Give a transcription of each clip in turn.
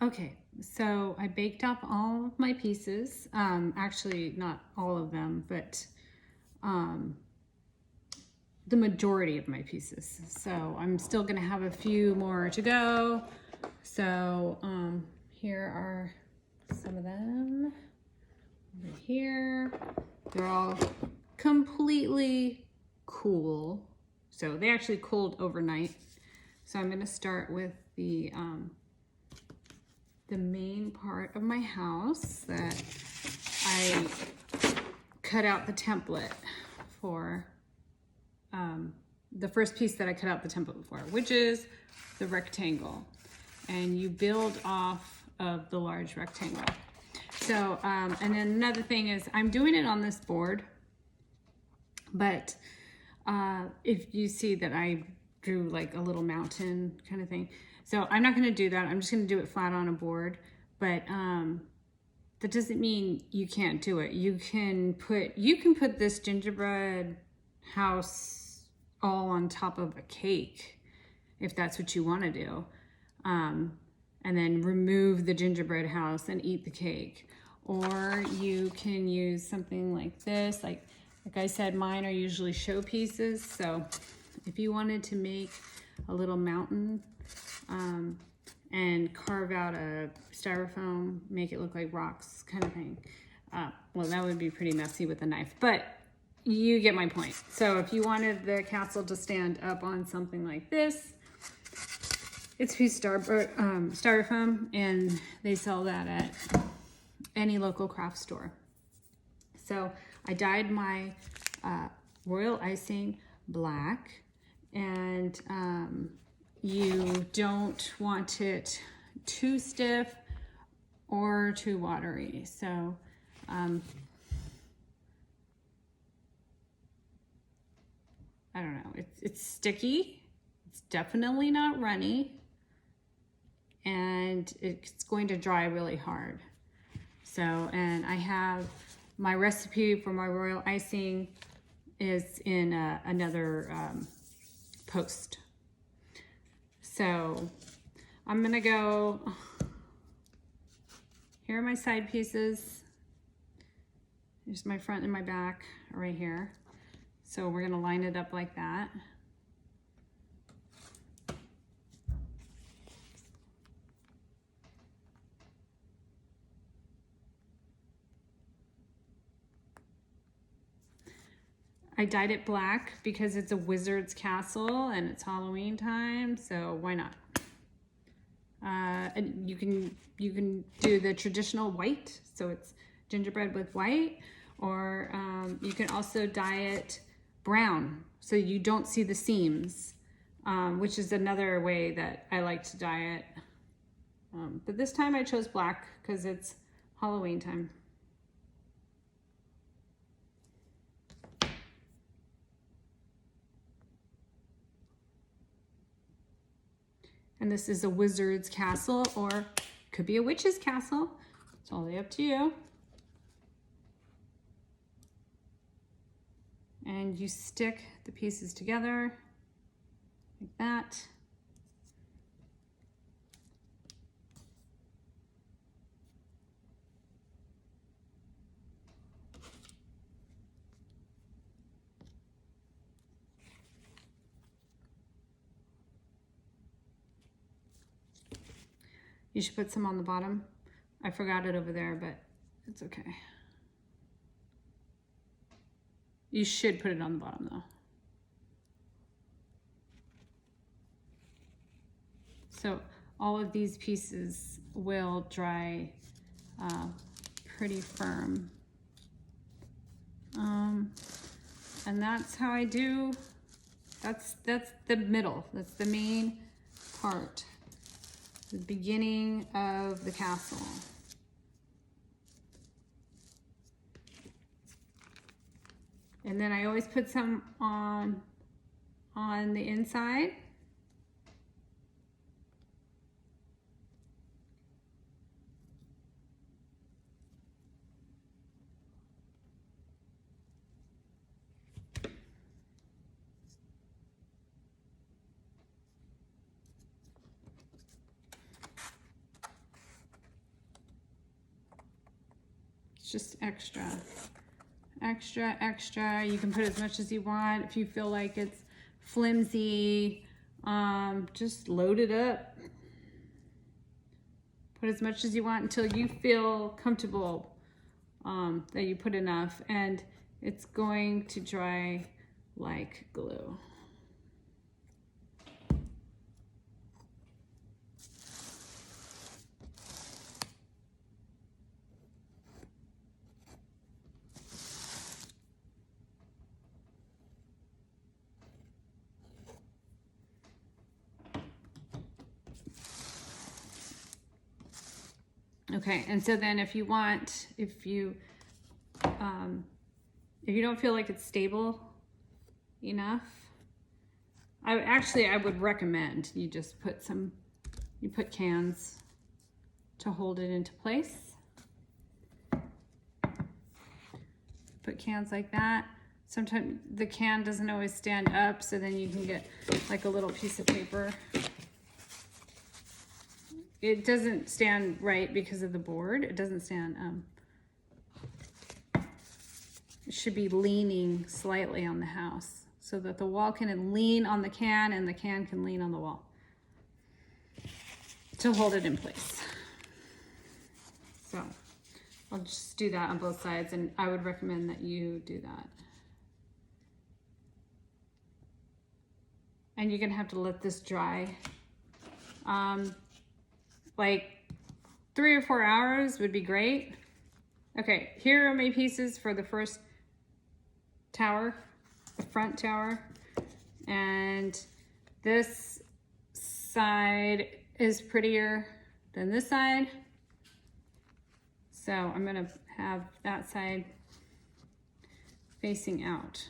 Okay, so I baked up all of my pieces. Actually, not all of them, but the majority of my pieces. So I'm still gonna have a few more to go. So here are some of them over here. They're all completely cool. So they actually cooled overnight. So I'm gonna start with the main part of my house that I cut out the template for. The first piece that I cut out the template for, which is the rectangle. And you build off of the large rectangle. So, and then another thing is I'm doing it on this board, but if you see that I drew like a little mountain kind of thing. So I'm not gonna do that. I'm just gonna do it flat on a board, but that doesn't mean you can't do it. You can put this gingerbread house all on top of a cake if that's what you want to do, and then remove the gingerbread house and eat the cake. Or you can use something like this. Like I said, mine are usually showpieces. So if you wanted to make a little mountain and carve out a styrofoam, make it look like rocks kind of thing, well, that would be pretty messy with a knife, but you get my point. So if you wanted the castle to stand up on something like this, it's a piece of styrofoam, and they sell that at any local craft store. So I dyed my royal icing black, and you don't want it too stiff or too watery. So I don't know, it's sticky, it's definitely not runny, and it's going to dry really hard. So, and I have my recipe for my royal icing is in another post. So I'm gonna go, here are my side pieces. Here's my front and my back right here. So we're gonna line it up like that. I dyed it black because it's a wizard's castle and it's Halloween time, so why not? And you can do the traditional white, so it's gingerbread with white, or you can also dye it brown so you don't see the seams, which is another way that I like to dye it. But this time I chose black because it's Halloween time. And this is a wizard's castle, or could be a witch's castle. It's totally up to you. And you stick the pieces together like that. You should put some on the bottom. I forgot it over there, but it's okay. You should put it on the bottom though. So all of these pieces will dry pretty firm. And that's how I do, that's the middle, that's the main part. The beginning of the castle. And then I always put some on the inside. It's just extra. Extra, extra. You can put as much as you want. If you feel like it's flimsy, just load it up. Put as much as you want until you feel comfortable that you put enough, and it's going to dry like glue. Okay, and so then if you want, if you don't feel like it's stable enough, I would recommend you just put cans to hold it into place. Put cans like that. Sometimes the can doesn't always stand up, so then you can get like a little piece of paper. It doesn't stand right because of the board. It doesn't stand, it should be leaning slightly on the house so that the wall can lean on the can and the can can lean on the wall to hold it in place. So I'll just do that on both sides, and I would recommend that you do that. And you're gonna have to let this dry. Like 3 or 4 hours would be great. Okay, here are my pieces for the first tower, the front tower. And this side is prettier than this side. So I'm gonna have that side facing out.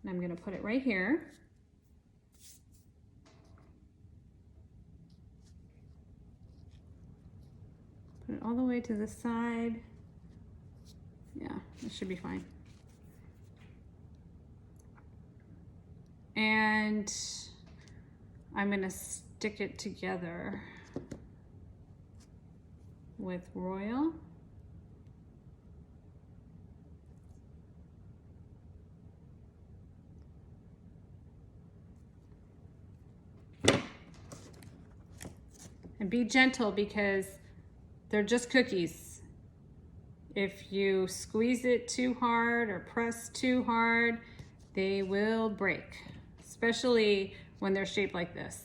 And I'm gonna put it right here. Put it all the way to the side. Yeah, it should be fine. And I'm gonna stick it together with Royal. And be gentle because they're just cookies. If you squeeze it too hard or press too hard, they will break, especially when they're shaped like this.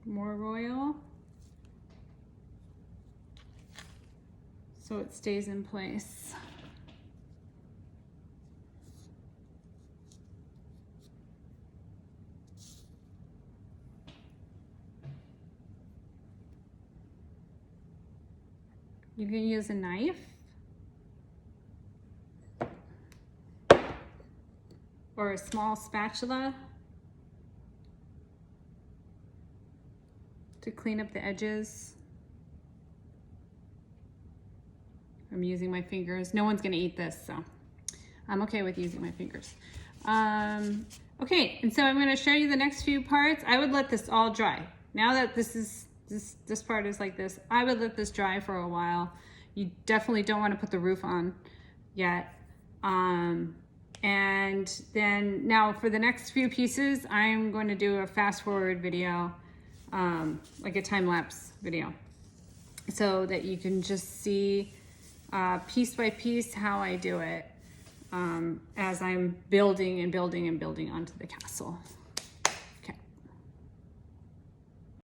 More Royal, so it stays in place. You can use a knife or a small spatula to clean up the edges. I'm using my fingers. No one's gonna eat this, so I'm okay with using my fingers. Okay, and so I'm gonna show you the next few parts. I would let this all dry. Now that this part is like this, I would let this dry for a while. You definitely don't wanna put the roof on yet. And then now for the next few pieces, I'm going to do a fast forward video, like a time-lapse video, so that you can just see piece by piece how I do it as I'm building and building and building onto the castle.